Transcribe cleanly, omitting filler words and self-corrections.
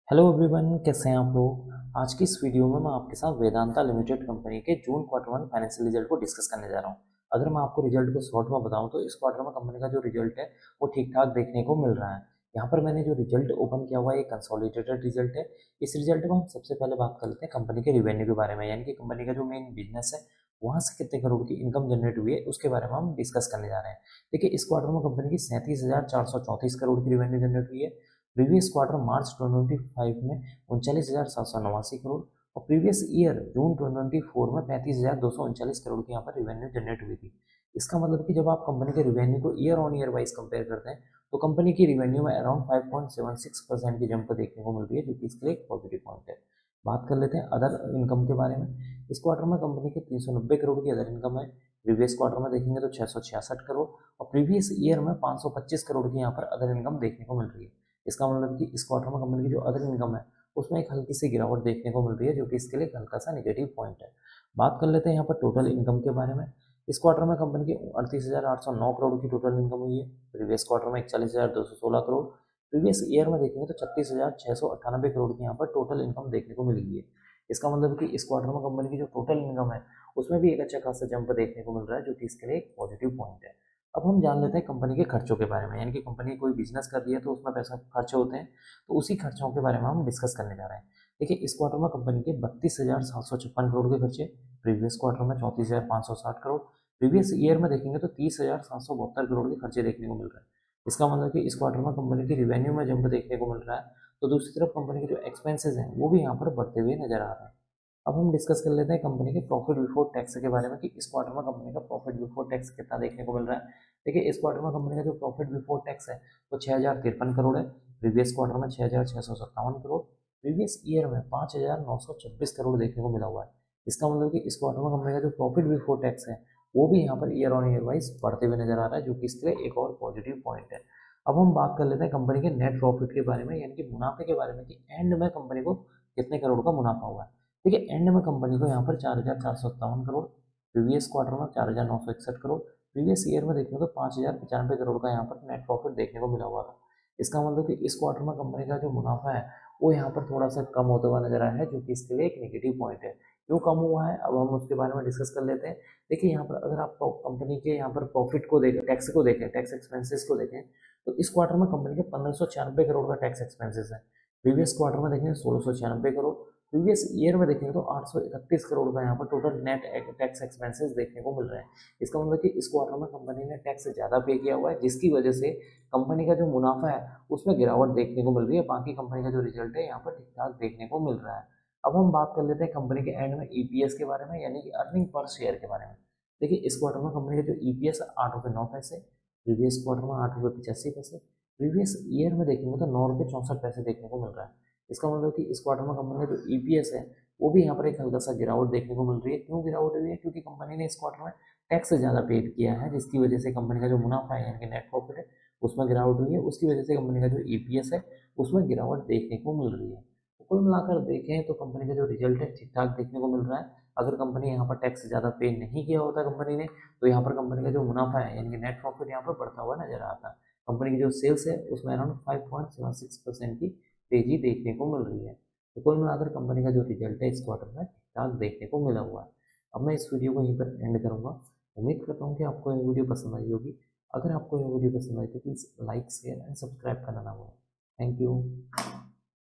Hello everyone, कैसे हैं आप लोग। आज की इस वीडियो में मैं आपके साथ वेदांता लिमिटेड कंपनी के जून क्वार्टर 1 फाइनेंशियल रिजल्ट को डिस्कस करने जा रहा हूं। अगर मैं आपको रिजल्ट को शॉर्ट में बताऊं तो इस क्वार्टर में कंपनी का जो रिजल्ट है वो ठीक ठाक देखने को मिल रहा है। यहाँ पर मैंने जो रिजल्ट ओपन किया हुआ है ये कंसोलिडेटेड रिजल्ट है। इस रिजल्ट में हम सबसे पहले बात कर लेते हैं कंपनी के रिवेन्यू के बारे में, यानी कि कंपनी का जो मेन बिजनेस है वहाँ से कितने करोड़ की इनकम जनरेट हुई है उसके बारे में हम डिस्कस करने जा रहे हैं। देखिए, इस क्वार्टर में कंपनी की 37,434 करोड़ की रिवेन्यू जनरेट हुई है। प्रीवियस क्वार्टर मार्च 2025 में 39,789 करोड़ और प्रीवियस ईयर जून 2024 में 35,239 करोड़ की यहाँ पर रिवेन्यू जनरेट हुई थी। इसका मतलब कि जब आप कंपनी के रिवेन्यू को year on year wise compare करते हैं तो कंपनी की रिवेन्यू में अराउंड 5.76% की जंप देखने को मिल रही है, जो कि इसके लिए एक पॉजिटिव पॉइंट है। बात कर लेते हैं अदर इनकम के बारे में। इस क्वार्टर में कंपनी के 390 करोड़ की अदर इनकम है। प्रीवियस क्वार्टर में देखेंगे तो 666 करोड़ और प्रीवियस ईयर में 525 करोड़ की यहाँ पर अदर इनकम देखने को मिल रही है। इसका मतलब कि इस क्वार्टर में कंपनी की जो अदर इनकम है उसमें एक हल्की सी गिरावट देखने को मिल रही है, जो कि इसके लिए एक हल्का सा नेगेटिव पॉइंट है। बात कर लेते हैं यहाँ पर टोटल इनकम के बारे में। इस क्वार्टर में कंपनी की 38,809 करोड़ की टोटल इनकम हुई है। प्रीवियस क्वार्टर में 41,216 करोड़। प्रीवियस ईयर में देखेंगे तो 36,698 करोड़ की यहाँ पर टोटल इनकम देखने को मिली है। इसका मतलब कि इस क्वार्टर में कंपनी की जो टोटल इनकम है उसमें भी एक अच्छा खासा जंप देखने को मिल रहा है, जो कि इसके लिए एक पॉजिटिव पॉइंट है। अब हम जान लेते हैं कंपनी के खर्चों के बारे में, यानी कि कंपनी कोई बिजनेस कर रही है तो उसमें पैसा खर्च होते हैं, तो उसी खर्चों के बारे में हम डिस्कस करने जा रहे हैं। देखिए, इस क्वार्टर में कंपनी के 32,756 करोड़ के खर्चे। प्रीवियस क्वार्टर में 34,560 करोड़। प्रीवियस ईयर में देखेंगे तो 30,772 करोड़ के खर्चे देखने को मिल रहे हैं। इसका मतलब कि इस क्वार्टर में कंपनी की रिवेन्यू में जंप देखने को मिल रहा है, तो दूसरी तरफ कंपनी के जो एक्सपेंसेस हैं वो भी यहाँ पर बढ़ते हुए नजर आ रहे हैं। अब हम डिस्कस कर लेते हैं कंपनी के प्रॉफिट बिफोर टैक्स के बारे में कि इस क्वार्टर में कंपनी का प्रॉफिट बिफोर टैक्स कितना देखने को मिल रहा है। देखिए, इस क्वार्टर में कंपनी का जो प्रॉफिट बिफोर टैक्स है वो 6,053 करोड़ है। प्रीवियस क्वार्टर में 6,657 करोड़। प्रीवियस ईयर में 5,926 करोड़ देखने को मिला हुआ है। इसका मतलब कि इस क्वार्टर में कंपनी का जो प्रॉफिट बिफोर टैक्स है वो भी यहाँ per year on year wise बढ़ते हुए नजर आ रहा है, जो कि इसके लिए एक और पॉजिटिव पॉइंट है। अब हम बात कर लेते हैं कंपनी के नेट प्रॉफिट के बारे में, यानी कि मुनाफे के बारे में कि एंड में कंपनी को कितने करोड़ का मुनाफा हुआ है। देखिए, एंड में कंपनी को यहाँ पर 4,457 करोड़। प्रीवियस क्वार्टर में 4,961 करोड़। प्रीवियस ईयर में देखने को 5,095 करोड़ का यहाँ पर नेट प्रॉफिट देखने को मिला हुआ था। इसका मतलब कि इस क्वार्टर में कंपनी का जो मुनाफा है वो यहाँ पर थोड़ा सा कम होता हुआ नजर आया है, जो कि इसके लिए एक नेगेटिव पॉइंट है। क्यों कम हुआ है अब हम उसके बारे में डिस्कस कर लेते हैं। देखिए, यहाँ पर अगर आप कंपनी के यहाँ पर प्रॉफिट को देखें, टैक्स को देखें, टैक्स एक्सपेंसेस को देखें, तो इस क्वार्टर में कंपनी के 1,596 करोड़ का टैक्स एक्सपेंसेस है। प्रीवियस क्वार्टर में देखेंगे 1,696 करोड़। प्रीवियस ईयर में देखेंगे तो 831 करोड़ का यहाँ पर टोटल नेट टैक्स एक्सपेंसेस देखने को मिल रहे हैं। इसका मतलब कि इस क्वार्टर में कंपनी ने टैक्स ज़्यादा पे किया हुआ है, जिसकी वजह से कंपनी का जो मुनाफा है उसमें गिरावट देखने को मिल रही है। बाकी कंपनी का जो रिजल्ट है यहाँ पर ठीक ठाक देखने को मिल रहा है। अब हम बात कर लेते हैं कंपनी के एंड में ईपीएस के बारे में, यानी कि अर्निंग पर शेयर के बारे में। देखिए, इस क्वार्टर में कंपनी का जो ईपीएस है 8 रुपये 9 पैसे। प्रीवियस क्वार्टर में 8 रुपये 85 पैसे। प्रीवियस ईयर में देखेंगे तो 9 रुपये 64 पैसे देखने को मिल रहा है। इसका मतलब कि इस क्वार्टर में कंपनी का जो ईपीएस है वो भी यहाँ पर एक हल्का सा गिरावट देखने को मिल रही है। क्यों गिरावट हुई है? क्योंकि कंपनी ने इस क्वार्टर में टैक्स ज़्यादा पेड किया है, जिसकी वजह से कंपनी का जो मुनाफा है यानी कि नेट प्रॉफिट है उसमें गिरावट हुई है। उसकी वजह से कंपनी का जो ईपीएस है उसमें गिरावट देखने को मिल रही है। तो कुल मिलाकर देखें तो कंपनी का जो रिजल्ट है ठीक ठाक देखने को मिल रहा है। अगर कंपनी यहाँ पर टैक्स ज़्यादा पे नहीं किया होता कंपनी ने, तो यहाँ पर कंपनी का जो मुनाफा है यानी कि नेट प्रॉफिट यहाँ पर बढ़ता हुआ नजर आता है। कंपनी की जो सेल्स है उसमें अराउंड 5.76% की तेजी देखने को मिल रही है। तो कुल मिलाकर कंपनी का जो रिजल्ट है इस क्वार्टर में ठीक ठाक देखने को मिला हुआ है। अब मैं इस वीडियो को यहीं पर एंड करूँगा। उम्मीद करता हूँ कि आपको ये वीडियो पसंद आई होगी। अगर आपको ये वीडियो पसंद आई तो please like share and subscribe करना ना भूलें। Thank you.